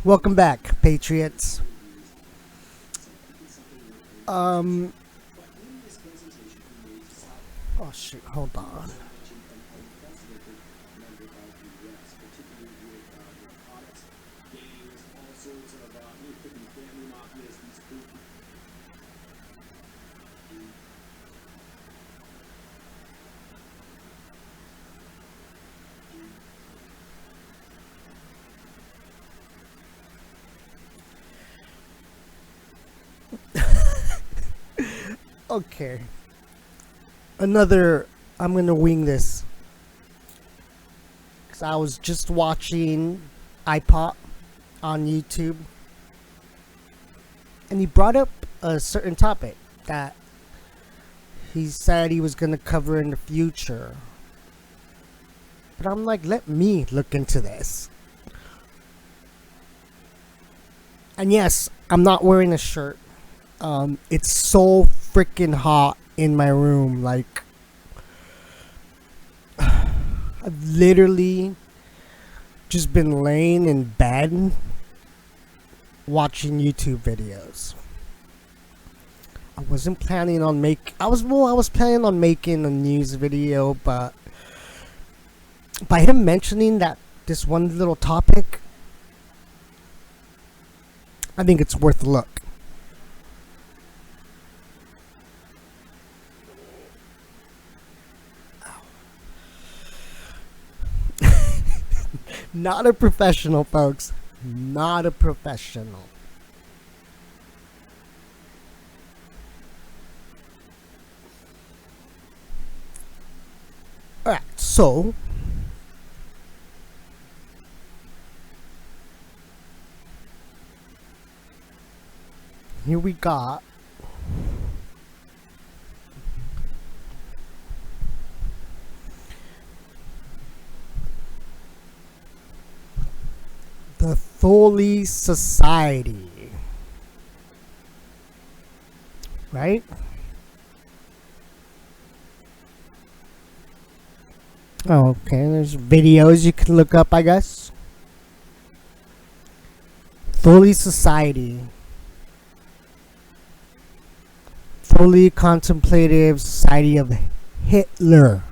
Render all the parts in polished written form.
Welcome back, Patriots. Um. Oh shoot! Hold on. Okay. Another. I'm gonna wing this. Cause I was just watching iPop on YouTube, and he brought up a certain topic that he said he was gonna cover in the future. But I'm like, let me look into this. And yes, I'm not wearing a shirt. It's so freaking hot in my room. Like, I've literally just been laying in bed watching YouTube videos. I wasn't planning on I was planning on making a news video, but by him mentioning that this one little topic, I think it's worth a look. Not a professional, folks. Not a professional. Alright, so here we got the Thule Society, right? Oh, okay, there's videos you can look up, I guess. Thule Society. Thule Contemplative Society of Hitler.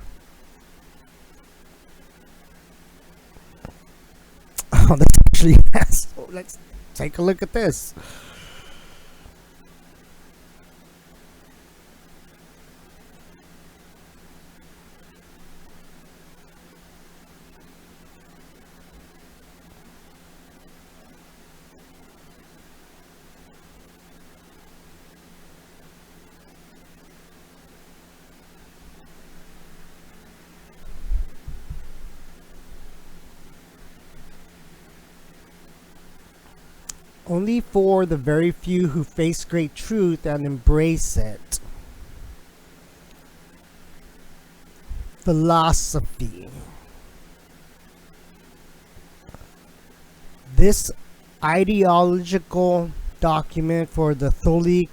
Oh, that's actually yes. So let's take a look at this. Only for the very few who face great truth and embrace it. Philosophy. This ideological document for the Thule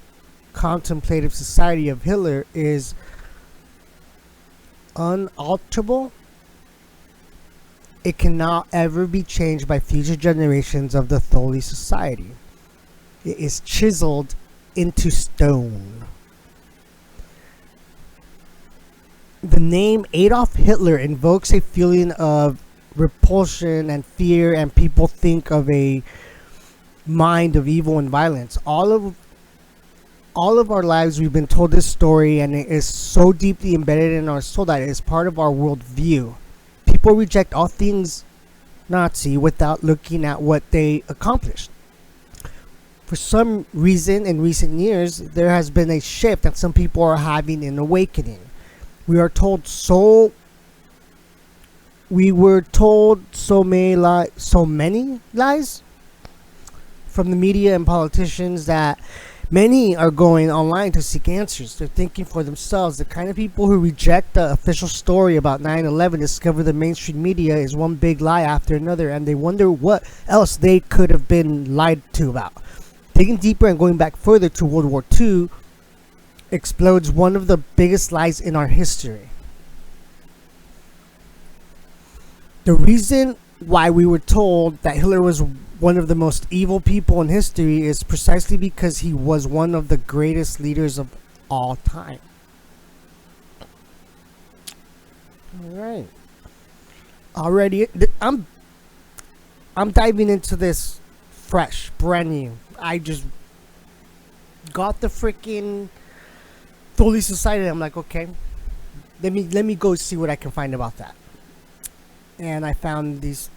Contemplative Society of Hitler is unalterable. It cannot ever be changed by future generations of the Thule Society. It is chiseled into stone. The name Adolf Hitler invokes a feeling of repulsion and fear, and people think of a mind of evil and violence. All of our lives we've been told this story, and it is so deeply embedded in our soul that it is part of our worldview. People reject all things Nazi without looking at what they accomplished. For some reason, in recent years, there has been a shift, and some people are having an awakening. We were told so many lies from the media and politicians that many are going online to seek answers. They're thinking for themselves. The kind of people who reject the official story about 9/11 discover the mainstream media is one big lie after another, and they wonder what else they could have been lied to about. Digging deeper and going back further to World War II explodes one of the biggest lies in our history. The reason why we were told that Hitler was one of the most evil people in history is precisely because he was one of the greatest leaders of all time. All right. Already, I'm diving into this fresh, brand new. I just got the freaking Thule Society. I'm like, okay, let me go see what I can find about that. And I found this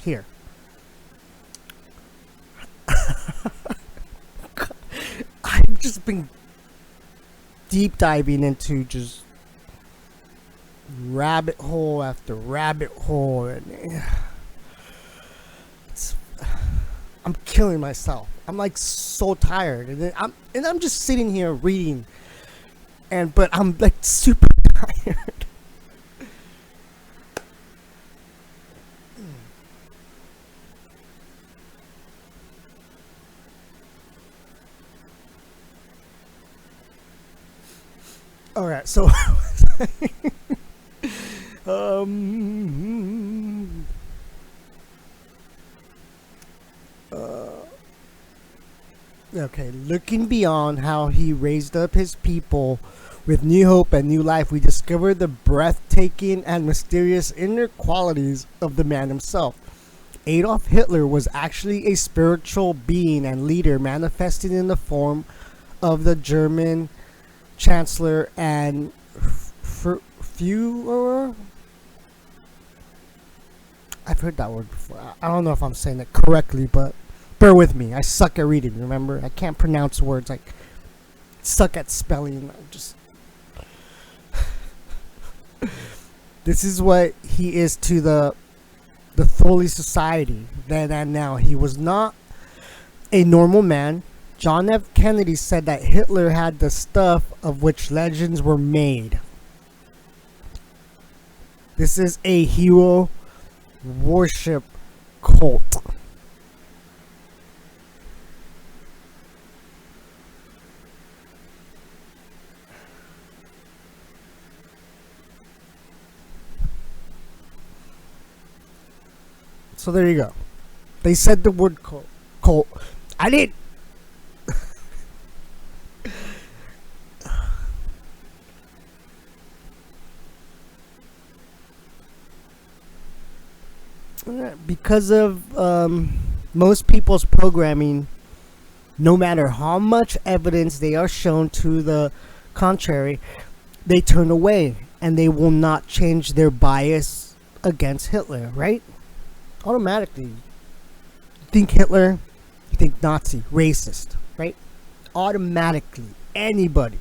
here. I've just been deep diving into just rabbit hole after rabbit hole, and I'm killing myself. I'm like so tired, and I'm just sitting here reading, but I'm like super tired. All right, so um, okay, looking beyond how he raised up his people with new hope and new life, we discover the breathtaking and mysterious inner qualities of the man himself. Adolf Hitler was actually a spiritual being and leader manifested in the form of the German Chancellor and Führer. I've heard that word before. I don't know if I'm saying it correctly, but bear with me. I suck at reading, remember? I can't pronounce words. I suck at spelling. This is what he is to the Thule Society then and now. He was not a normal man. John F. Kennedy said that Hitler had the stuff of which legends were made. This is a hero worship cult. So there you go. They said the word cult. I did. Because of most people's programming, no matter how much evidence they are shown to the contrary, they turn away and they will not change their bias against Hitler, right? Automatically. You think Hitler, you think Nazi, racist, right? Automatically. Anybody.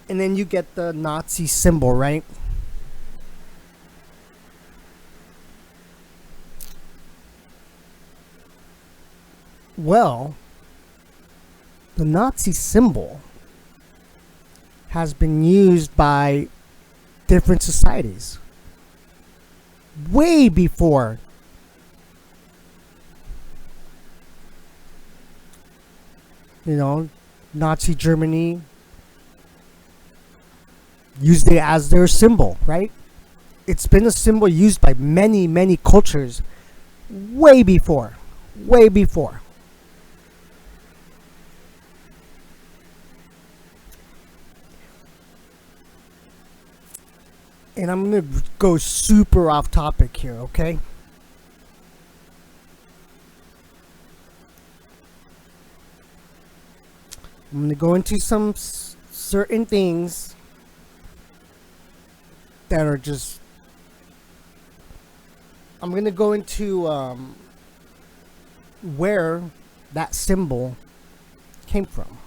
And then you get the Nazi symbol, right? Well, the Nazi symbol has been used by different societies way before Nazi Germany used it as their symbol, right? It's been a symbol used by many cultures way before. And I'm going to go super off topic here, okay? I'm going to go into some certain things that are just... I'm going to go into where that symbol came from.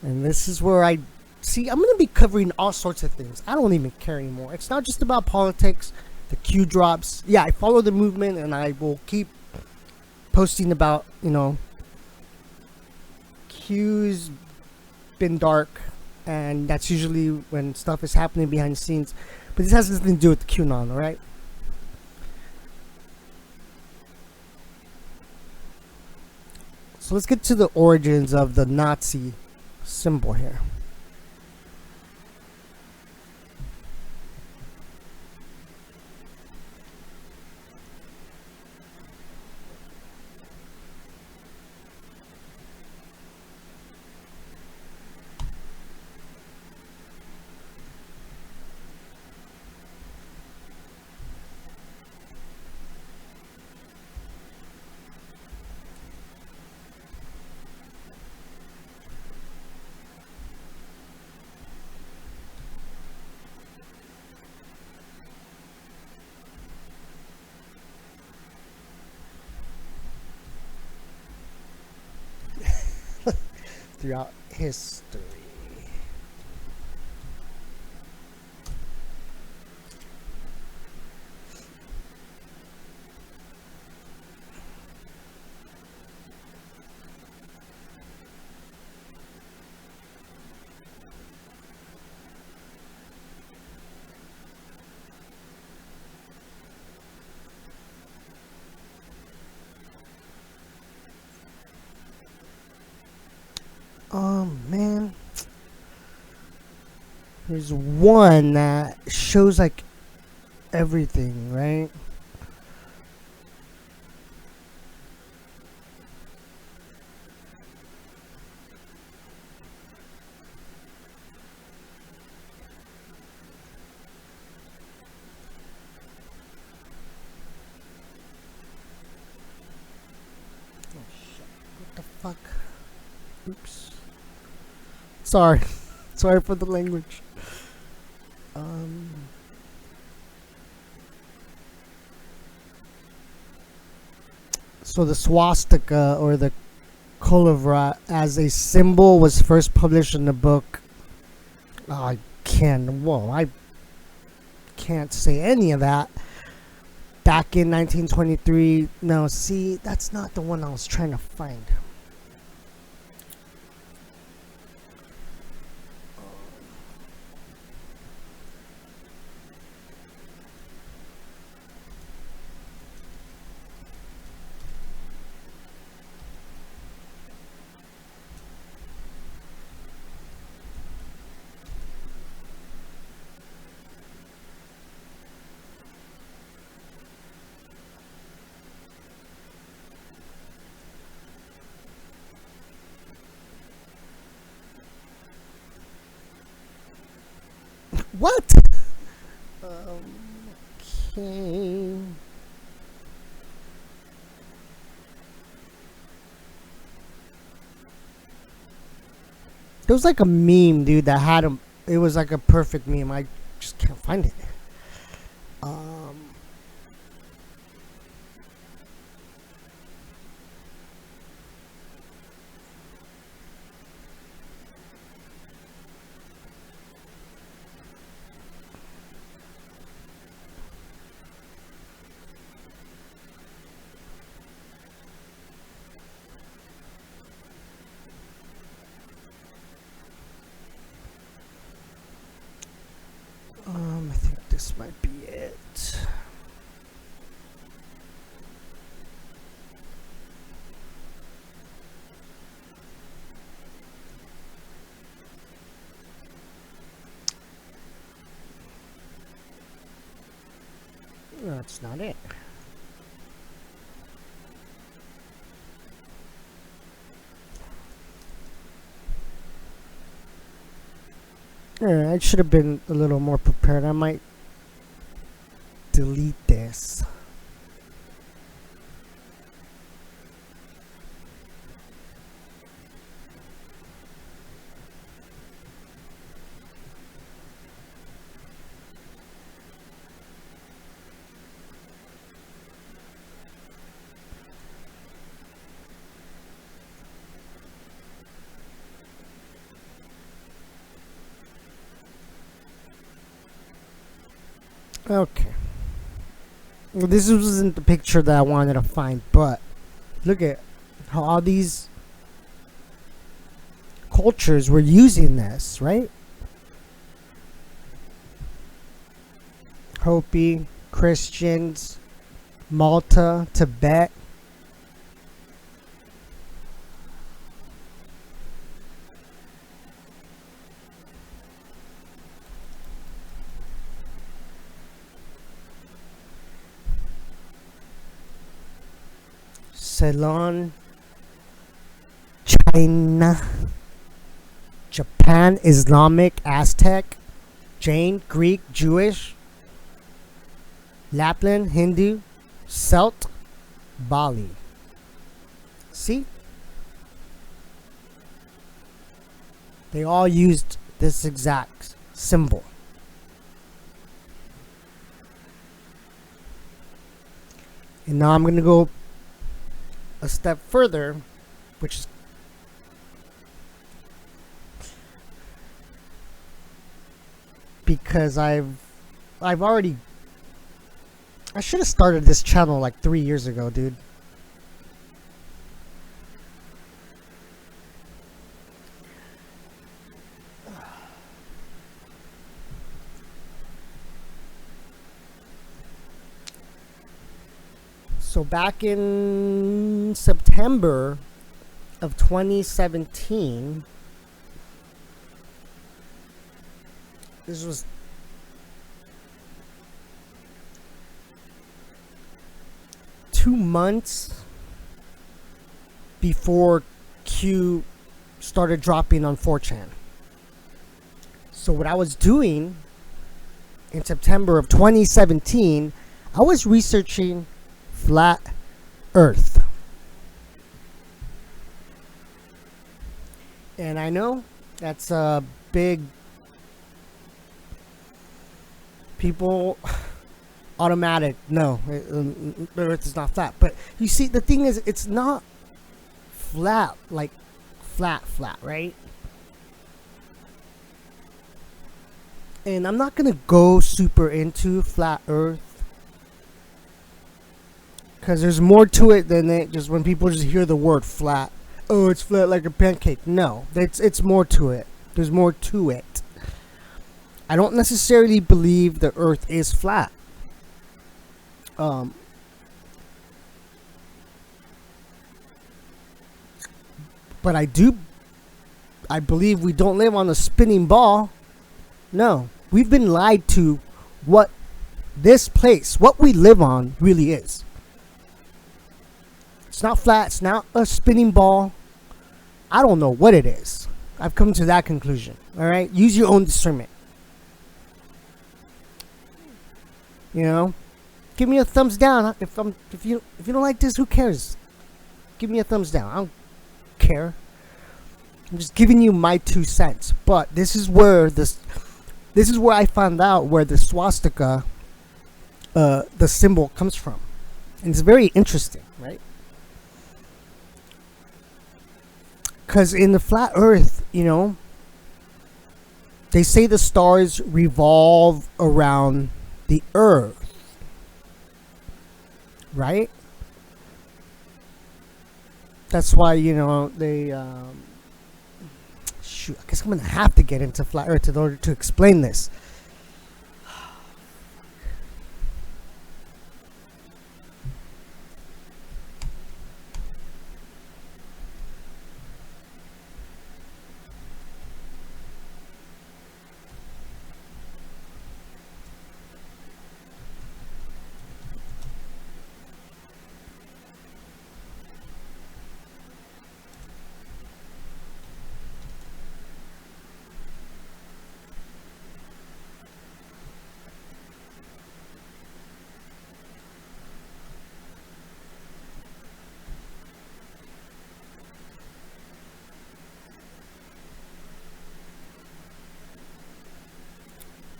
And this is where I'm going to be covering all sorts of things. I don't even care anymore. It's not just about politics, the Q drops. Yeah, I follow the movement and I will keep posting about, Q's been dark. And that's usually when stuff is happening behind the scenes. But this has nothing to do with the QAnon, alright? So let's get to the origins of the Nazi symbol here. Throughout history. Man, there's one that shows like everything, right? Oh shit! What the fuck? Oops. Sorry. Sorry for the language. So the swastika or the Kolovra as a symbol was first published in the book. Oh, I can't say any of that. Back in 1923. No, see, that's not the one I was trying to find. What? Okay. There was like a meme, dude, that had him. It was like a perfect meme. I just can't find it. I think this might be it. No, that's not it. I should have been a little more prepared. I might delete this. Okay. Well, this wasn't the picture that I wanted to find, but look at how all these cultures were using this, right? Hopi, Christians, Malta, Tibet. Ceylon, China, Japan, Islamic, Aztec, Jain, Greek, Jewish, Lapland, Hindu, Celt, Bali. See? They all used this exact symbol. And now I'm going to go a step further, which is because I've already, I should have started this channel like 3 years ago, dude. So back in September of 2017, this was two months before Q started dropping on 4chan. So what I was doing in September of 2017, I was researching flat Earth. And I know that's a big, people automatic, no, the Earth is not flat. But you see, the thing is, it's not flat, like flat, right? And I'm not gonna go super into flat Earth, because there's more to it than it just when people just hear the word flat. Oh, it's flat like a pancake. No, it's more to it. There's more to it. I don't necessarily believe the Earth is flat. But I believe we don't live on a spinning ball. No, we've been lied to what this place, what we live on, really is. It's not flat. It's not a spinning ball. I don't know what it is. I've come to that conclusion. All right, use your own discernment. You know, give me a thumbs down if you don't like this. Who cares? Give me a thumbs down. I don't care. I'm just giving you my 2 cents. But this is where I found out where the swastika, the symbol, comes from, and it's very interesting, right? Because in the flat Earth, you know, they say the stars revolve around the Earth, right? That's why, you know, they shoot, I guess I'm gonna have to get into flat Earth in order to explain this.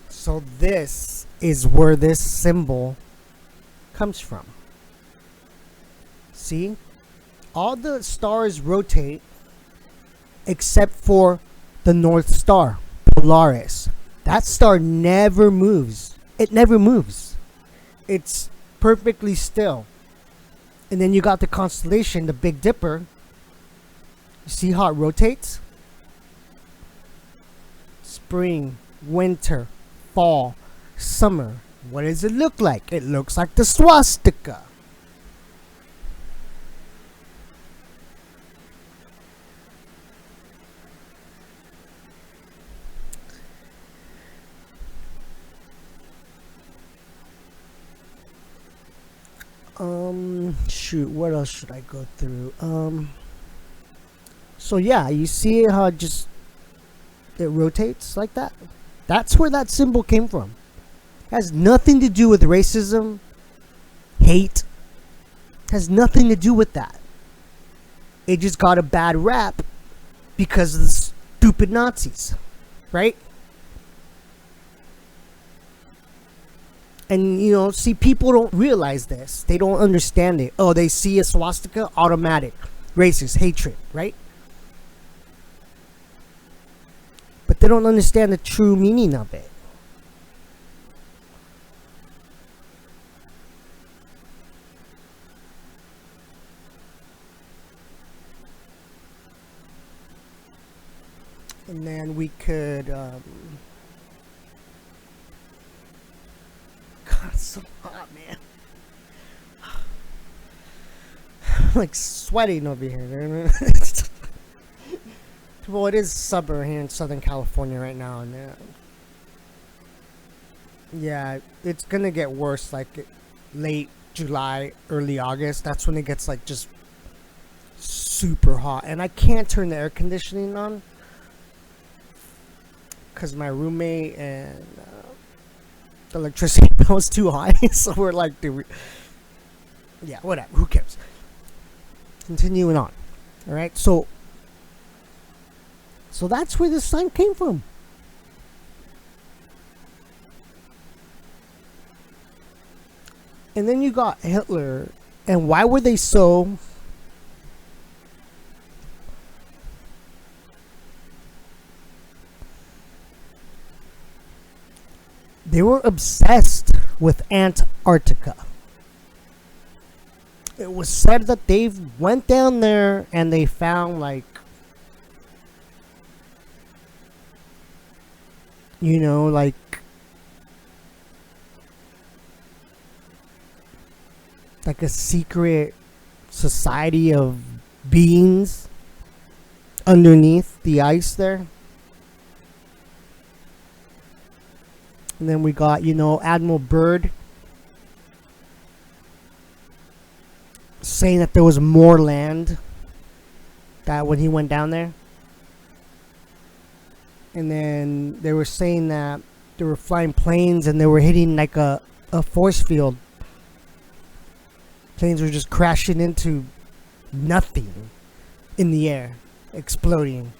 So this is where this symbol comes from. See? All the stars rotate except for the North Star, Polaris. That star never moves. It never moves. It's perfectly still. And then you got the constellation, the Big Dipper. You see how it rotates? Spring, winter, fall, summer. What does it look like? It looks like the swastika. Shoot, what else should I go through? So yeah, you see how it rotates like that? That's where that symbol came from. It has nothing to do with racism, hate. It has nothing to do with that. It just got a bad rap because of the stupid Nazis, right? And, see, people don't realize this. They don't understand it. Oh, they see a swastika, automatic. Racist, hatred, right? But they don't understand the true meaning of it. And then we could... God, it's so hot, man. I'm like sweating over here. Well, it is summer here in Southern California right now, and yeah, it's gonna get worse. Like late July, early August. That's when it gets like just super hot, and I can't turn the air conditioning on because my roommate and the electricity bill is too high. So we're like, yeah, whatever. Who cares? Continuing on. All right, so that's where this sign came from. And then you got Hitler. And why were they so... They were obsessed with Antarctica. It was said that they went down there and they found like... like a secret society of beings underneath the ice there. And then we got, Admiral Bryd saying that there was more land that when he went down there. And then they were saying that they were flying planes and they were hitting like a force field. Planes were just crashing into nothing in the air, exploding.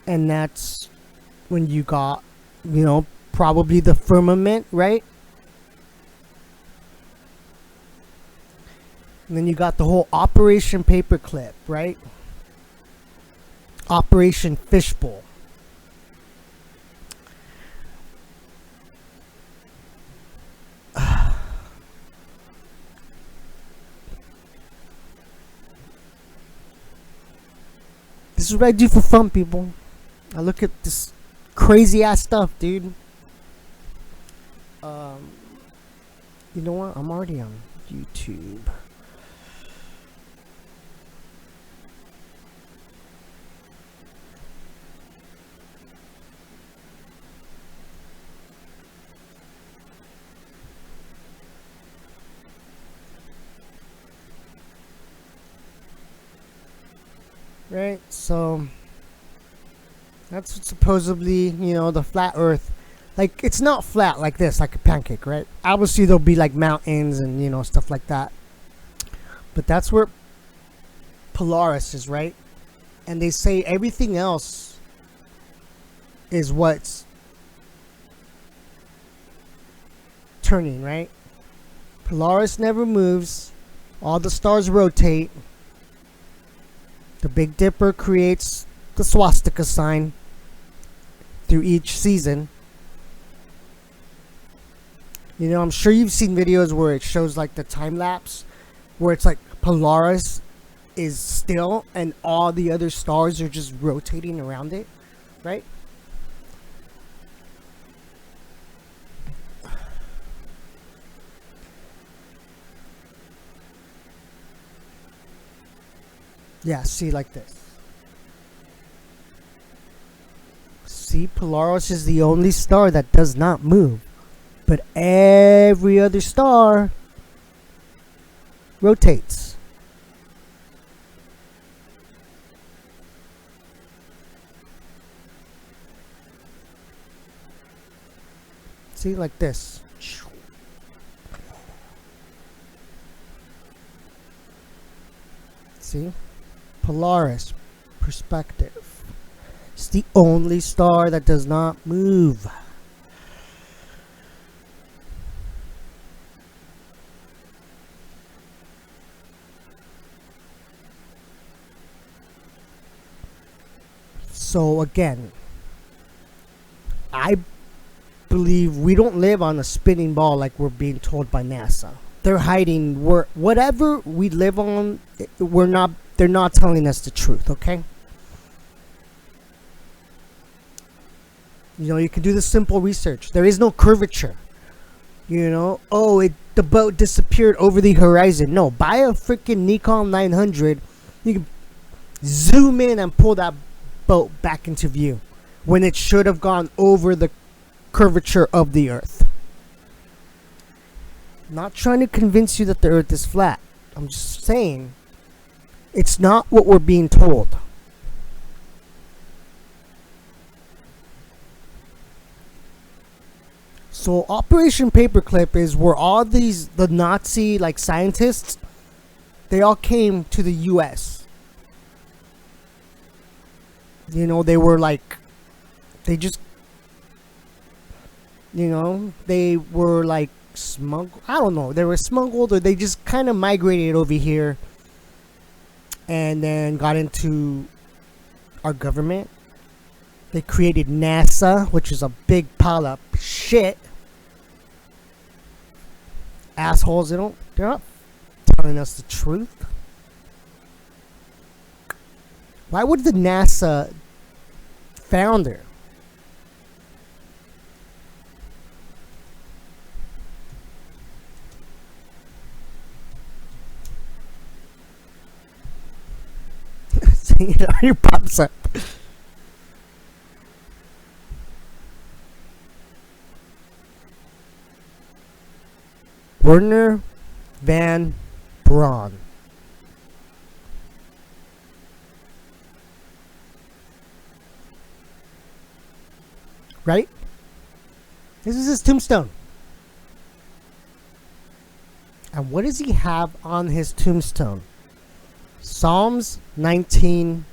And that's when you got, probably the firmament, right? And then you got the whole Operation Paperclip, right? Operation Fishbowl. This is what I do for fun, people. I look at this crazy ass stuff, dude. You know what? I'm already on YouTube. Right, so that's what supposedly, the flat earth, like, it's not flat like this, like a pancake, right? Obviously there'll be like mountains and stuff like that, but that's where Polaris is, right? And they say everything else is what's turning, right? Polaris never moves, all the stars rotate. The Big Dipper creates the swastika sign through each season. I'm sure you've seen videos where it shows like the time lapse, where it's like Polaris is still and all the other stars are just rotating around it, right? Yeah, see, like this. See, Polaris is the only star that does not move. But every other star rotates. See, like this. See? Polaris perspective. It's the only star that does not move. So again, I believe we don't live on a spinning ball like we're being told by NASA. They're hiding whatever we live on. They're not telling us the truth. Okay. You know, you can do the simple research. There is no curvature. You know, the boat disappeared over the horizon. No, buy a freaking Nikon 900. You can zoom in and pull that boat back into view when it should have gone over the curvature of the Earth. Not trying to convince you that the Earth is flat. I'm just saying it's not what we're being told. So Operation Paperclip is where all the Nazi scientists, they all came to the US. You know, they were they were smuggled. I don't know. They were smuggled, or they just kind of migrated over here and then got into our government. They created NASA, which is a big pile of shit. Assholes. They're not telling us the truth. Why would the NASA founder it already pops up. Werner van Braun. Right? This is his tombstone. And what does he have on his tombstone? Psalms 19:1.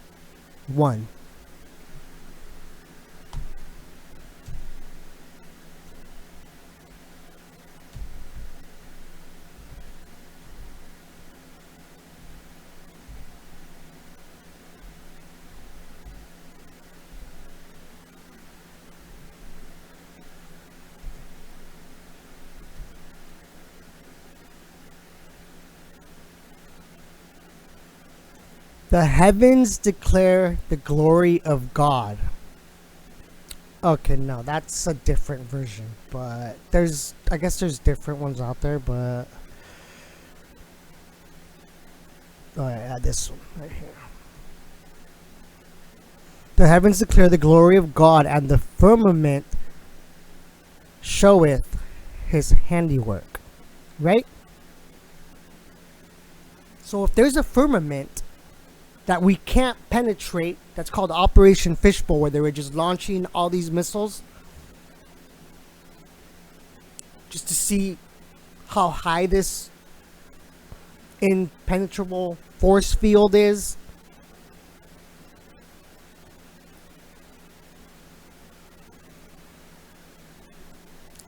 The heavens declare the glory of God. Okay, no, that's a different version, but I guess there's different ones out there, but yeah, this one right here. The heavens declare the glory of God, and the firmament showeth his handiwork. Right? So if there's a firmament that we can't penetrate, that's called Operation Fishbowl, where they were just launching all these missiles just to see how high this impenetrable force field is.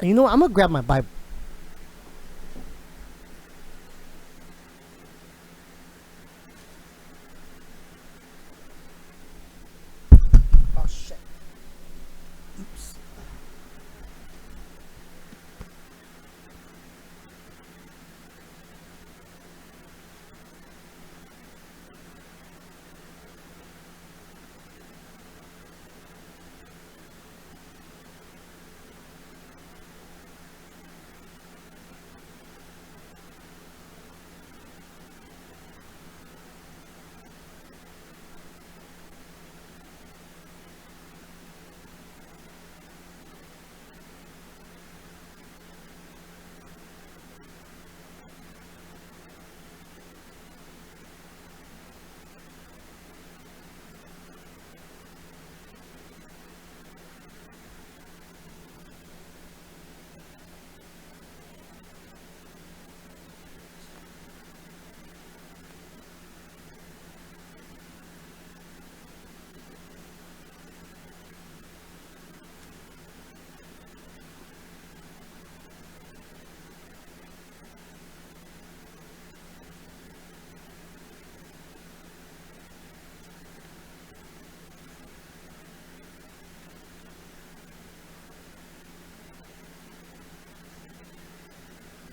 And you know what? I'm gonna grab my Bible. Oh shit. Oops.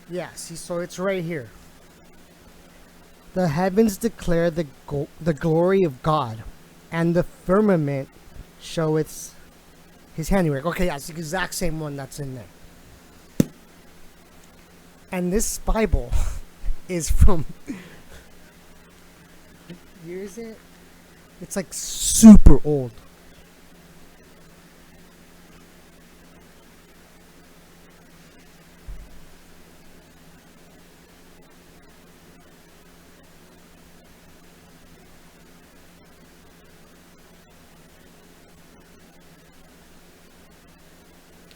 Yeah, see, so it's right here. The heavens declare the glory of God, and the firmament showeth his handiwork. Okay, that's the exact same one that's in there. And this Bible is from. What year is it? It's like super old.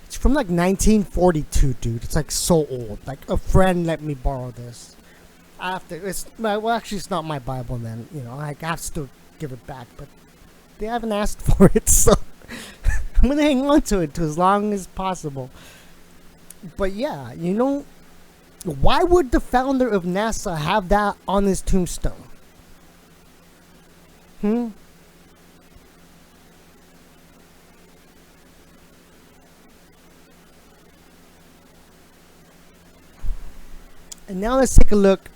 It's from like 1942, dude. It's like so old. Like a friend let me borrow this. After it's well, actually, it's not my Bible. Then I have to give it back, but they haven't asked for it, so I'm gonna hang on to it as long as possible. But yeah, why would the founder of NASA have that on his tombstone? Hmm. And now let's take a look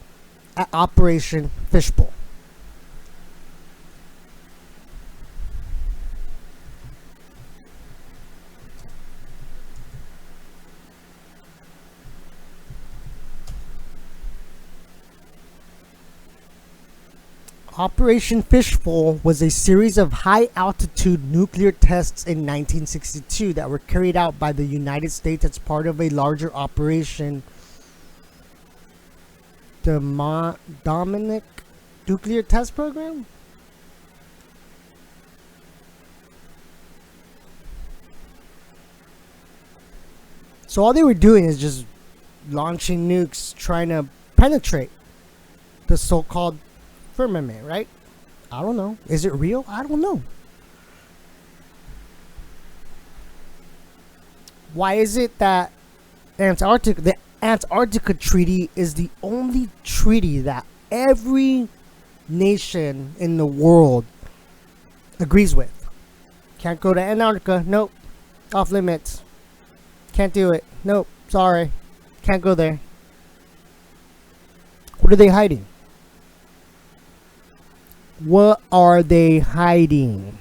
at Operation Fishbowl. Operation Fishbowl was a series of high-altitude nuclear tests in 1962 that were carried out by the United States as part of a larger operation, the Dominic Nuclear Test Program. So all they were doing is just launching nukes, trying to penetrate the so-called firmament, right? I don't know. Is it real? I don't know. Why is it that the Antarctica Treaty is the only treaty that every nation in the world agrees with? Can't go to Antarctica. Nope. Off limits. Can't do it. Nope. Sorry. Can't go there. What are they hiding? What are they hiding?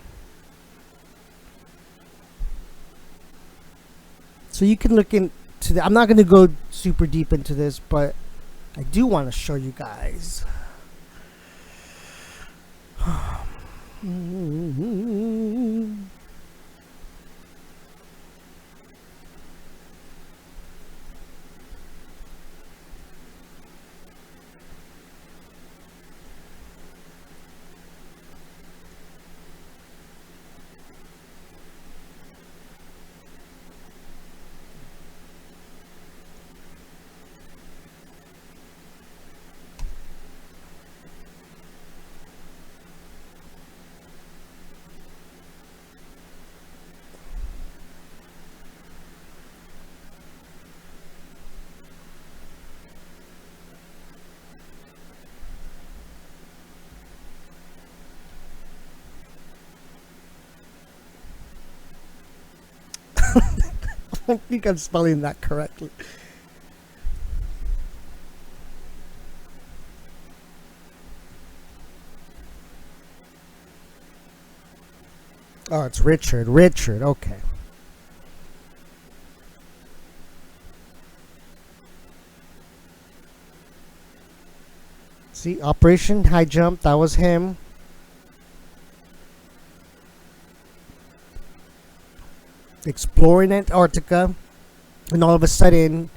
So you can look into I'm not going to go super deep into this, but I do want to show you guys. I think I'm spelling that correctly. Oh, it's Richard. Richard, okay. See, Operation High Jump, that was him. Exploring Antarctica, and all of a sudden,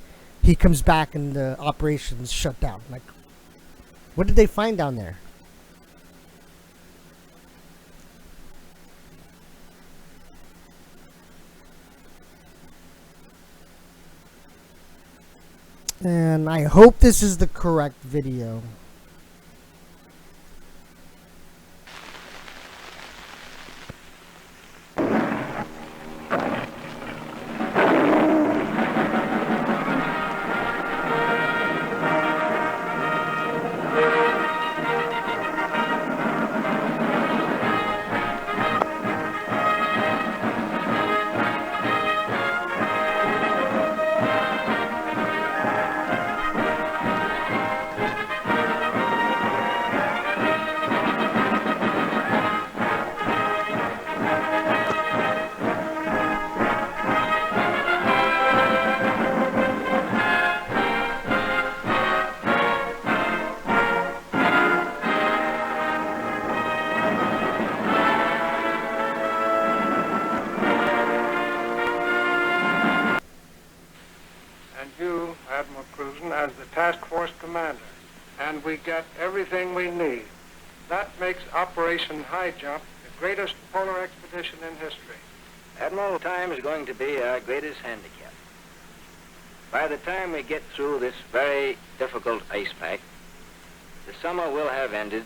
he comes back and the operation's shut down. Like, what did they find down there? And I hope this is the correct video. as the task force commander, and we get everything we need. That makes Operation High Jump the greatest polar expedition in history. Admiral, time is going to be our greatest handicap. By the time we get through this very difficult ice pack, the summer will have ended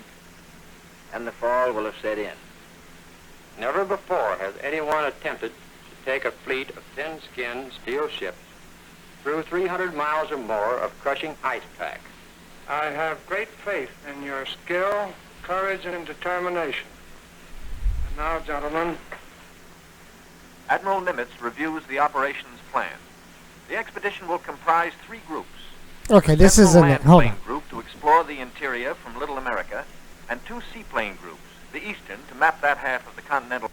and the fall will have set in. Never before has anyone attempted to take a fleet of thin-skinned steel ships through 300 miles or more of crushing ice pack. I have great faith in your skill, courage, and determination. And now, gentlemen, Admiral Nimitz reviews the operations plan. The expedition will comprise 3 groups. Okay, this Central isn't it. land Hold plane on. group to explore the interior from Little America, and 2 seaplane groups, the eastern to map that half of the continental.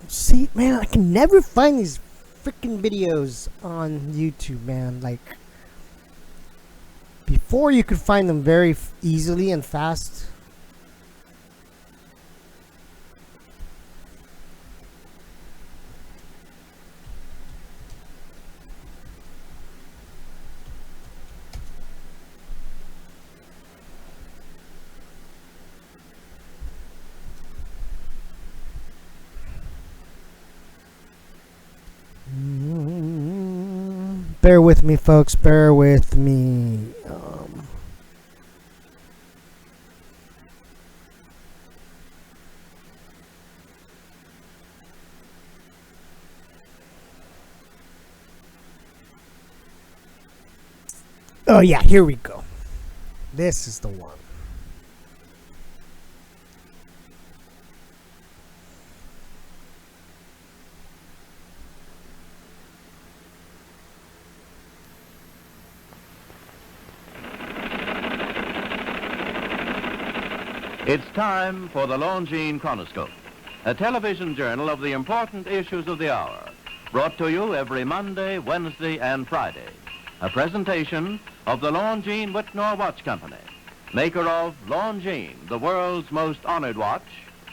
See, man, I can never find these freaking videos on YouTube, man. Like, before you could find them very easily and fast. Bear with me, folks. Bear with me. Oh, yeah. Here we go. This is the one. It's time for the Longines Chronoscope, a television journal of the important issues of the hour, brought to you every Monday, Wednesday, and Friday. A presentation of the Longines Whitnor Watch Company, maker of Longines, the world's most honored watch,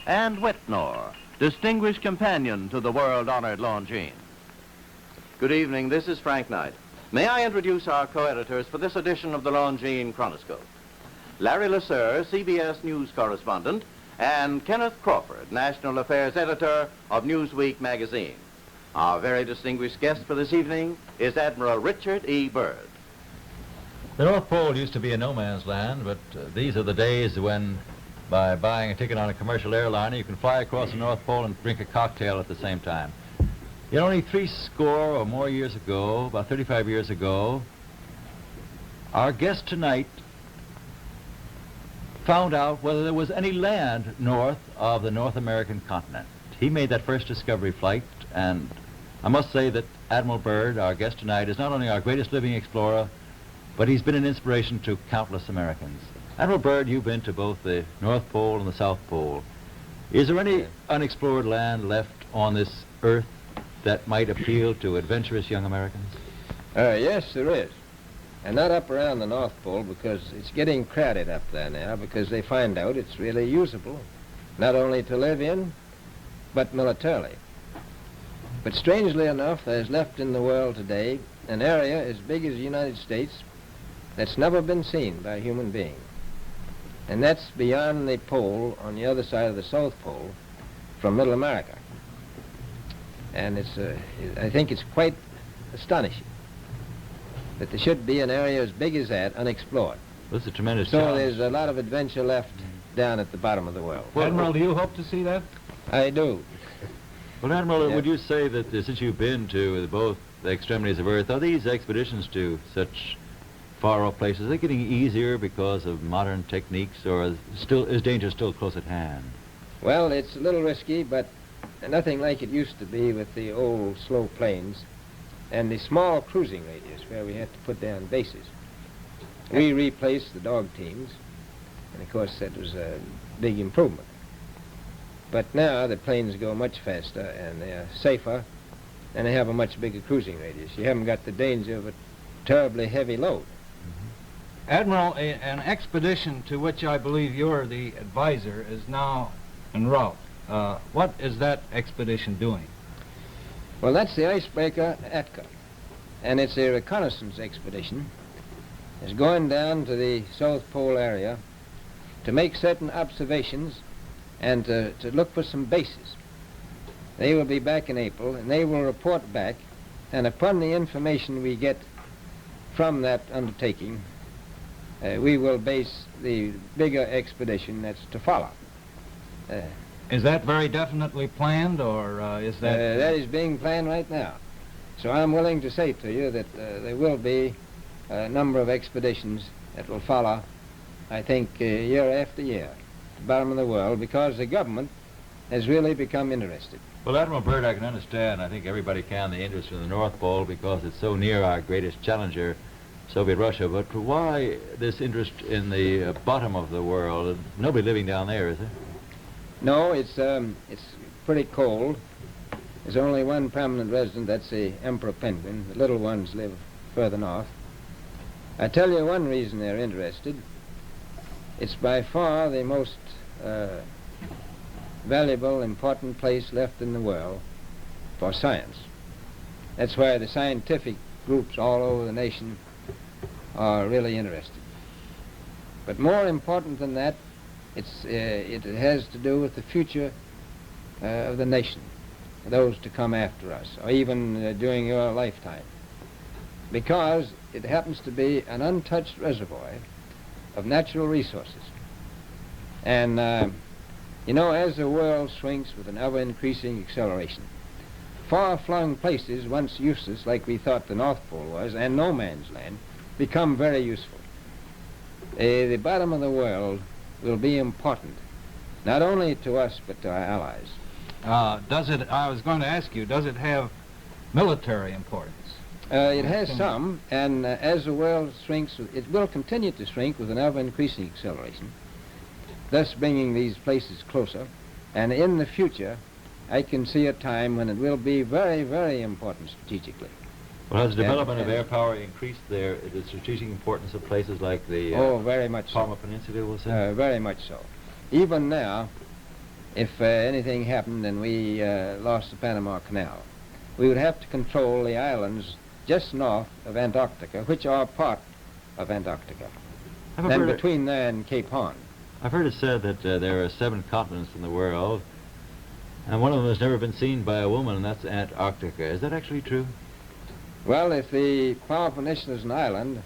and Whitnor, distinguished companion to the world-honored Longines. Good evening, this is Frank Knight. May I introduce our co-editors for this edition of the Longines Chronoscope? Larry Lasser, CBS News correspondent, and Kenneth Crawford, National Affairs Editor of Newsweek magazine. Our very distinguished guest for this evening is Admiral Richard E. Bryd. The North Pole used to be a no-man's land, but these are the days when, by buying a ticket on a commercial airliner, you can fly across the North Pole and drink a cocktail at the same time. Yet only 70 or more years ago, about 35 years ago, our guest tonight found out whether there was any land north of the North American continent. He made that first discovery flight, and I must say that Admiral Bryd, our guest tonight, is not only our greatest living explorer, but he's been an inspiration to countless Americans. Admiral Bryd, you've been to both the North Pole and the South Pole. Is there any unexplored land left on this earth that might appeal to adventurous young Americans? Yes, there is. And not up around the North Pole, because it's getting crowded up there now, because they find out it's really usable, not only to live in, but militarily. But strangely enough, there's left in the world today an area as big as the United States that's never been seen by a human being. And that's beyond the pole on the other side of the South Pole from Middle America. And I think it's quite astonishing that there should be an area as big as that unexplored. This is a tremendous So challenge. there's a lot of adventure left down at the bottom of the world. Well, Admiral, do you hope to see that? I do. Well, Admiral, Yeah. would you say that since you've been to both the extremities of Earth, are these expeditions to such far-off places, are they getting easier because of modern techniques, or is danger still close at hand? Well, it's a little risky, but nothing like it used to be with the old slow planes and the small cruising radius where we had to put down bases. We replaced the dog teams, And of course, that was a big improvement. But now the planes go much faster and they're safer and they have a much bigger cruising radius. You haven't got the danger of a terribly heavy load. Admiral, an expedition to which I believe you're the advisor is now en route. What is that expedition doing? Well, that's the icebreaker Atka, and it's a reconnaissance expedition. It's going down to the South Pole area to make certain observations and to look for some bases. They will be back in April, and they will report back, and upon the information we get from that undertaking, we will base the bigger expedition that's to follow. Is that very definitely planned, or is that... that is being planned right now. So I'm willing to say to you that there will be a number of expeditions that will follow, I think, year after year, to the bottom of the world, because the government has really become interested. Well, Admiral Bryd, I can understand, I think everybody can, the interest in the North Pole because it's so near our greatest challenger, Soviet Russia, but why this interest in the bottom of the world? Nobody living down there, is there? No, it's pretty cold. There's only one permanent resident, that's the emperor penguin. The little ones live further north. I tell you one reason they're interested. It's by far the most valuable, important place left in the world for science. That's why the scientific groups all over the nation are really interested. But more important than that, it has to do with the future of the nation, those to come after us, or even during your lifetime. Because it happens to be an untouched reservoir of natural resources. And, you know, as the world shrinks with an ever-increasing acceleration, far-flung places, once useless, like we thought the North Pole was, and no man's land, become very useful. The bottom of the world will be important, not only to us, but to our allies. I was going to ask you, does it have military importance? It has some, and as the world shrinks, it will continue to shrink with an ever-increasing acceleration, thus bringing these places closer. And in the future, I can see a time when it will be very, very important strategically. Well, has the development of air power increased the strategic importance of places like the very much Palmer so. Peninsula, we'll say? Very much so. Even now, if anything happened and we lost the Panama Canal, we would have to control the islands just north of Antarctica, which are part of Antarctica, and between there and Cape Horn. I've heard it said that there are 7 continents in the world, and one of them has never been seen by a woman, and that's Antarctica. Is that actually true? Well, if the Palmer Peninsula is an island,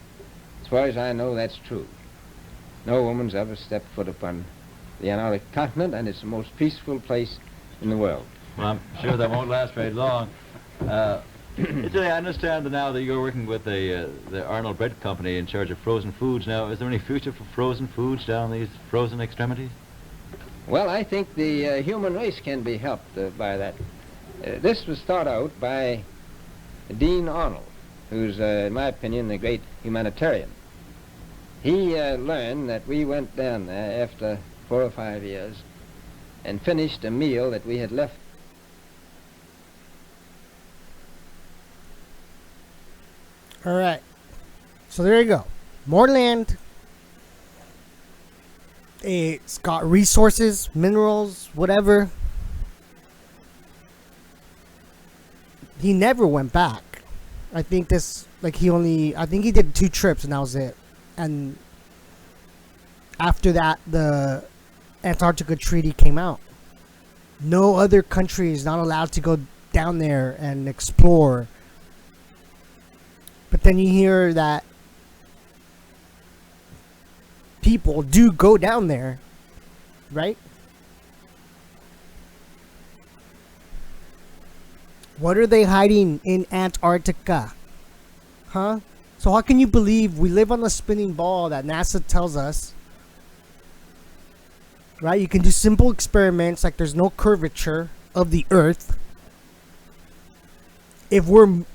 as far as I know, that's true. No woman's ever stepped foot upon the Antarctic continent, and it's the most peaceful place in the world. Well, I'm sure that won't last very long. I understand now that you're working with the Arnold Bread Company in charge of frozen foods. Now, is there any future for frozen foods down these frozen extremities? Well, I think the human race can be helped by that. This was thought out by Dean Arnold, who's, in my opinion, a great humanitarian. He learned that we went down there after 4 or 5 years and finished a meal that we had left. All right. So there you go. More land. It's got resources, minerals, whatever. He never went back. I think I think he did 2 trips and that was it. And after that, the Antarctica Treaty came out. No other country is not allowed to go down there and explore. But then you hear that people do go down there, right? What are they hiding in Antarctica? Huh? So how can you believe we live on a spinning ball that NASA tells us? Right? You can do simple experiments like there's no curvature of the Earth. If we're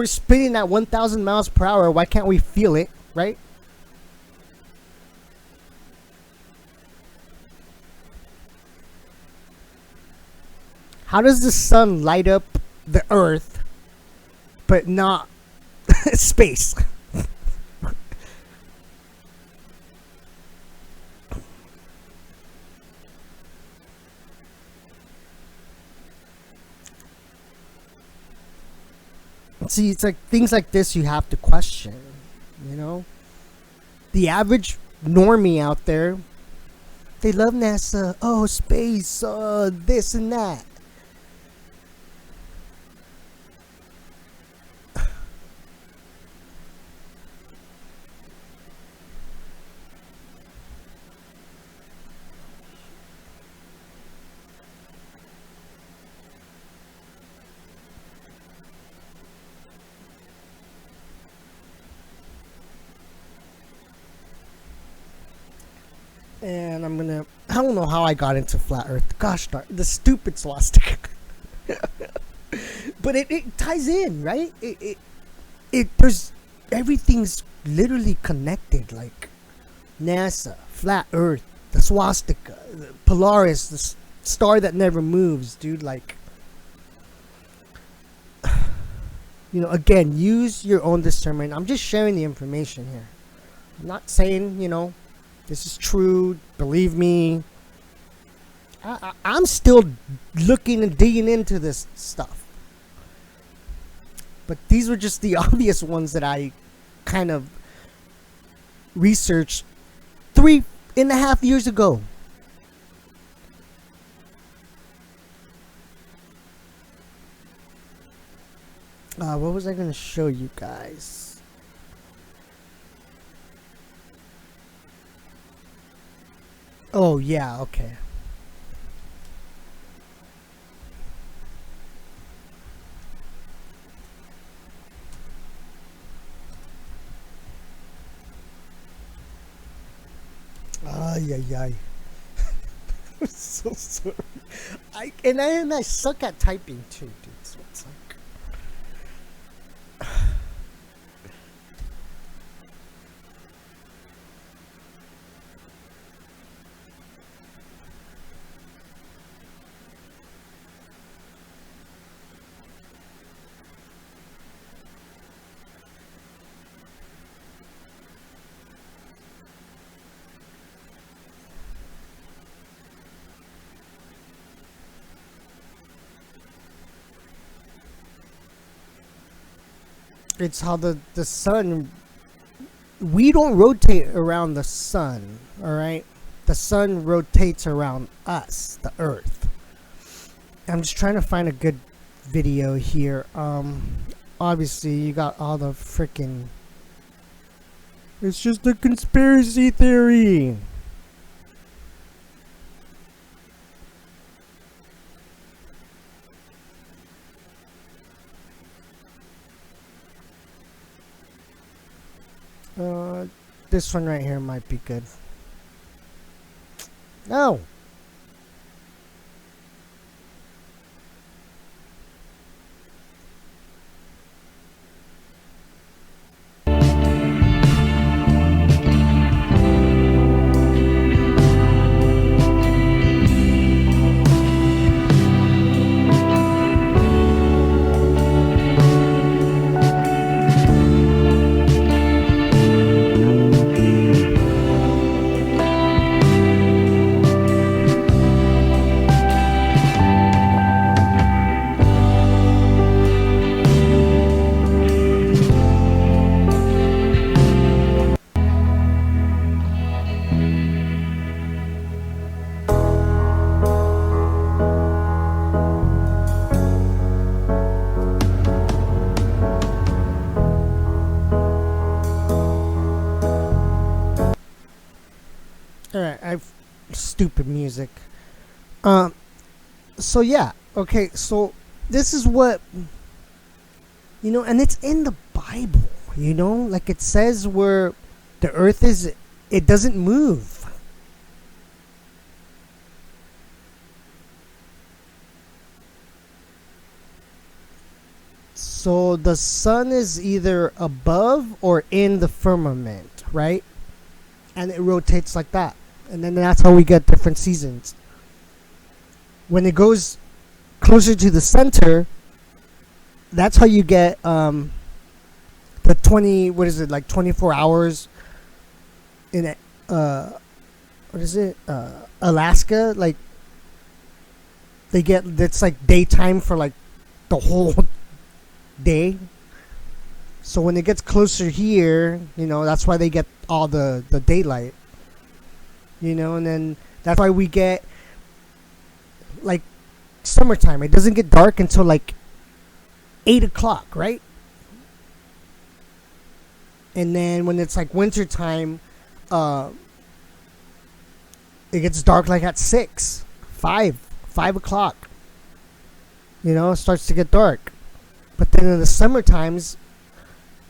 spinning at 1,000 miles per hour, why can't we feel it, right? How does the sun light up the Earth, but not space? See, it's like things like this you have to question, you know? The average normie out there, they love NASA, oh, space, this and that. And I don't know how I got into flat earth. Gosh darn, the stupid swastika. But it ties in, right? There's, everything's literally connected, like NASA, flat earth, the swastika, the Polaris, the star that never moves, dude, like, you know, again, use your own discernment. I'm just sharing the information here. I'm not saying, you know, this is true, believe me. I'm still looking and digging into this stuff. But these were just the obvious ones that I kind of researched 3.5 years ago. What was I going to show you guys? Oh, yeah, okay. Ay, ay, ay. I'm so sorry. I suck at typing too, dude. So it's like... It's how the sun, we don't rotate around the sun, all right? The sun rotates around us, the earth. I'm just trying to find a good video here. Obviously you got all the freaking, it's just a conspiracy theory. This one right here might be good. No. Alright, I've stupid music. So yeah, okay, so this is what, you know, and it's in the Bible, you know, like it says where the earth is, it doesn't move. So the sun is either above or in the firmament, right? And it rotates like that. And then that's how we get different seasons. When it goes closer to the center, that's how you get the 20. What is it, like 24 hours in what is it? Alaska, like they get, it's like daytime for like the whole day. So when it gets closer here, that's why they get all the daylight. And then that's why we get like summertime. It doesn't get dark until like 8 o'clock, right? And then when it's like winter time, it gets dark like at 5 o'clock. It starts to get dark. But then in the summer times,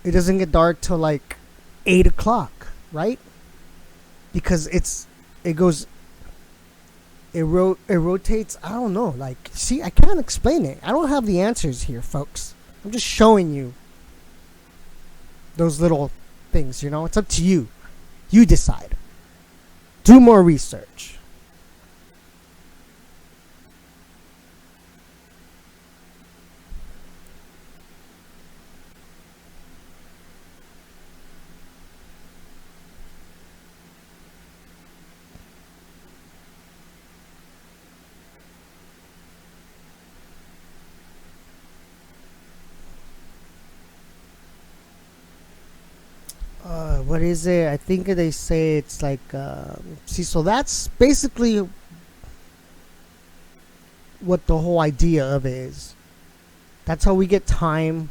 it doesn't get dark till like 8 o'clock, right? Because it rotates. I don't know. Like, see, I can't explain it. I don't have the answers here, folks. I'm just showing you those little things, It's up to you. You decide. Do more research. What is it? I think they say it's like, see, so that's basically what the whole idea of it is. That's how we get time.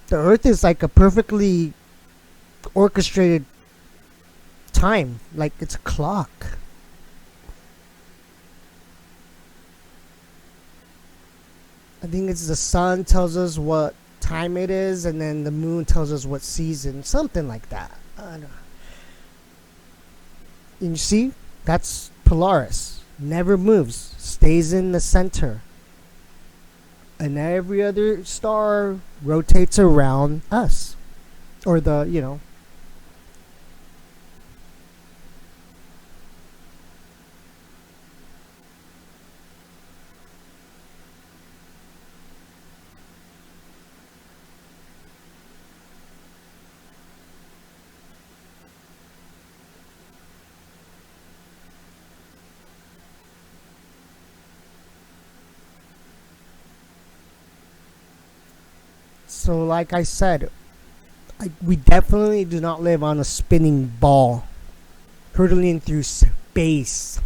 The Earth is like a perfectly orchestrated time, like it's a clock. I think it's the sun tells us what time it is, and then the moon tells us what season, something like that. I don't know. And you see, that's Polaris. Never moves, stays in the center, and every other star rotates around us, or the So like I said, we definitely do not live on a spinning ball hurtling through space.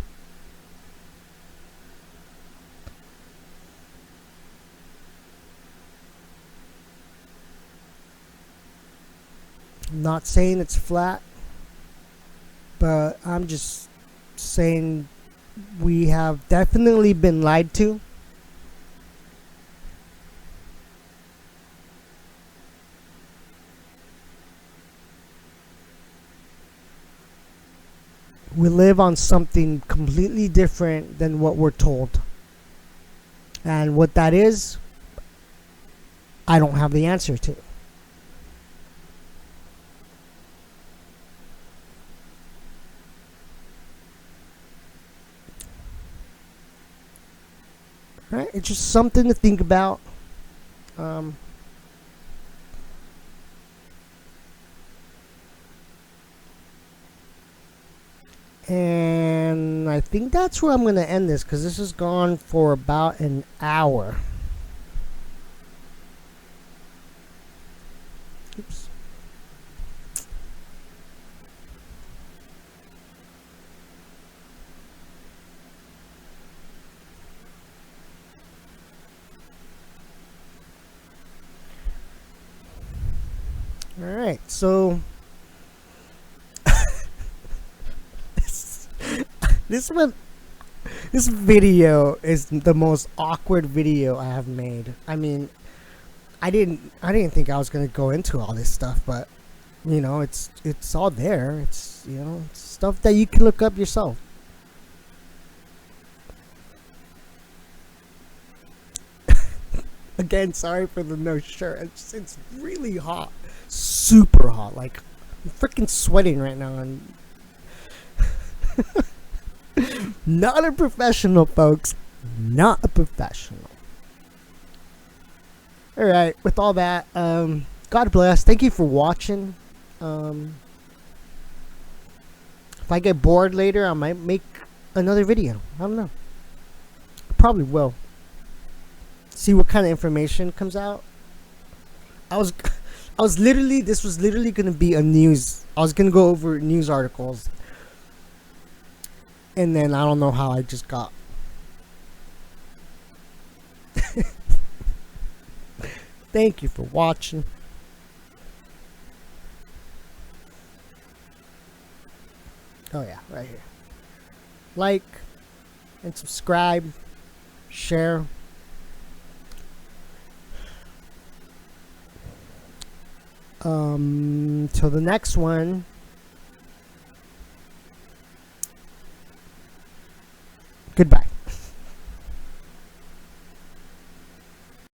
I'm not saying it's flat, but I'm just saying we have definitely been lied to. We live on something completely different than what we're told. And what that is, I don't have the answer to. Right? It's just something to think about. And I think that's where I'm going to end this, because this has gone for about an hour. Oops. All right, so this video is the most awkward video I have made. I mean, I didn't think I was gonna go into all this stuff, but it's all there. It's it's stuff that you can look up yourself. Again, sorry for the no shirt. It's really hot, super hot. Like I'm freaking sweating right now, and not a professional, folks. not a professional. Alright, with all that, God bless. Thank you for watching. If I get bored later, I might make another video. I don't know. Probably will. See what kind of information comes out. I was literally, this was literally gonna be a news. I was gonna go over news articles, and then I don't know how I just got. Thank you for watching. Oh yeah, right here. Like and subscribe, share. Till the next one. Goodbye.